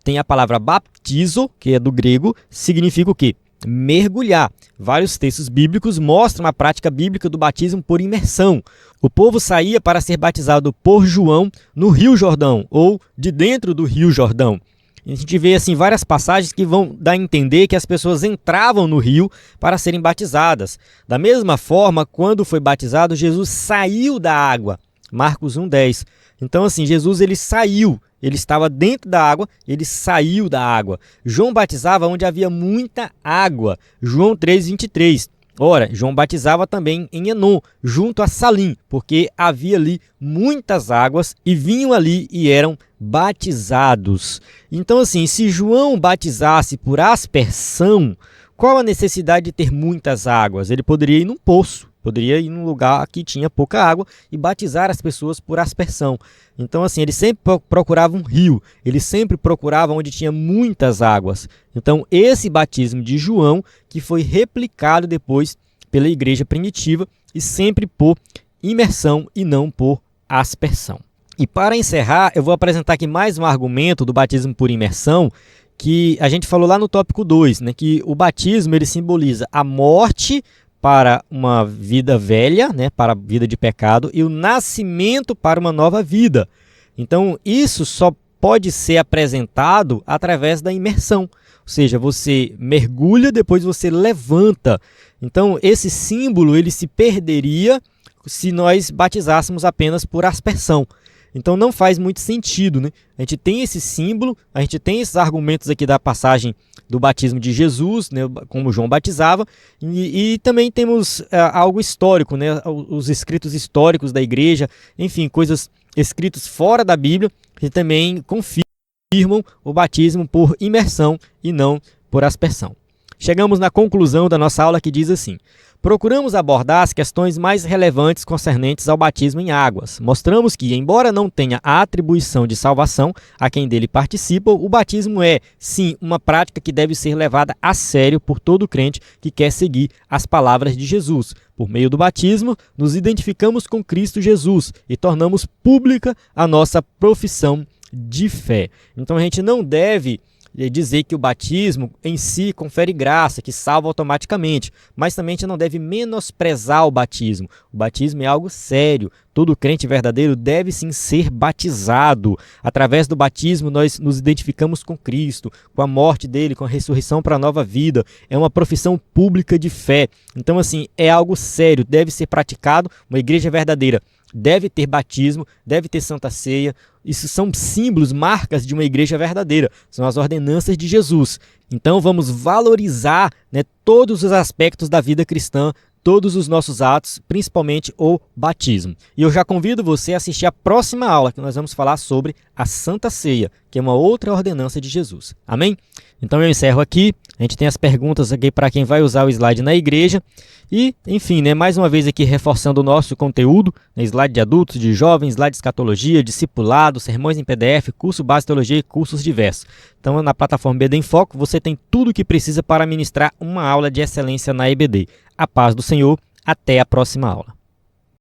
tem a palavra baptizo, que é do grego, significa o quê? Mergulhar. Vários textos bíblicos mostram a prática bíblica do batismo por imersão. O povo saía para ser batizado por João no Rio Jordão ou de dentro do Rio Jordão. A gente vê assim várias passagens que vão dar a entender que as pessoas entravam no rio para serem batizadas. Da mesma forma, quando foi batizado, Jesus saiu da água. Marcos 1:10. Então assim, Jesus ele saiu. Ele estava dentro da água, ele saiu da água. João batizava onde havia muita água. João 3:23. Ora, João batizava também em Enom, junto a Salim, porque havia ali muitas águas e vinham ali e eram batizados. Então assim, se João batizasse por aspersão, qual a necessidade de ter muitas águas? Ele poderia ir num poço. Poderia ir num lugar que tinha pouca água e batizar as pessoas por aspersão. Então, assim, ele sempre procurava um rio, ele sempre procurava onde tinha muitas águas. Então, esse batismo de João, que foi replicado depois pela igreja primitiva e sempre por imersão e não por aspersão. E para encerrar, eu vou apresentar aqui mais um argumento do batismo por imersão, que a gente falou lá no tópico 2, que o batismo ele simboliza a morte para uma vida velha, para a vida de pecado, e o nascimento para uma nova vida. Então, isso só pode ser apresentado através da imersão. Ou seja, você mergulha, depois você levanta. Então, esse símbolo ele se perderia se nós batizássemos apenas por aspersão. Então, não faz muito sentido. A gente tem esse símbolo, a gente tem esses argumentos aqui da passagem do batismo de Jesus, como João batizava, e também temos algo histórico, os escritos históricos da igreja, enfim, coisas escritas fora da Bíblia, que também confirmam o batismo por imersão e não por aspersão. Chegamos na conclusão da nossa aula que diz assim: procuramos abordar as questões mais relevantes concernentes ao batismo em águas. Mostramos que, embora não tenha a atribuição de salvação a quem dele participa, o batismo é, sim, uma prática que deve ser levada a sério por todo crente que quer seguir as palavras de Jesus. Por meio do batismo, nos identificamos com Cristo Jesus e tornamos pública a nossa profissão de fé. Então a gente não deve dizer que o batismo em si confere graça, que salva automaticamente, mas também a gente não deve menosprezar o batismo. O batismo é algo sério. Todo crente verdadeiro deve sim ser batizado. Através do batismo nós nos identificamos com Cristo, com a morte dele, com a ressurreição para a nova vida. É uma profissão pública de fé. Então assim, é algo sério, deve ser praticado. Uma igreja verdadeira deve ter batismo, deve ter santa ceia. Isso são símbolos, marcas de uma igreja verdadeira. São as ordenanças de Jesus. Então vamos valorizar todos os aspectos da vida cristã, todos os nossos atos, principalmente o batismo. E eu já convido você a assistir a próxima aula, que nós vamos falar sobre a Santa Ceia, que é uma outra ordenança de Jesus. Amém? Então eu encerro aqui. A gente tem as perguntas aqui para quem vai usar o slide na igreja. E, enfim, mais uma vez aqui reforçando o nosso conteúdo, slide de adultos, de jovens, slide de escatologia, discipulado, sermões em PDF, curso base de teologia e cursos diversos. Então, na plataforma EBD em Foco, você tem tudo o que precisa para ministrar uma aula de excelência na EBD. A paz do Senhor, até a próxima aula.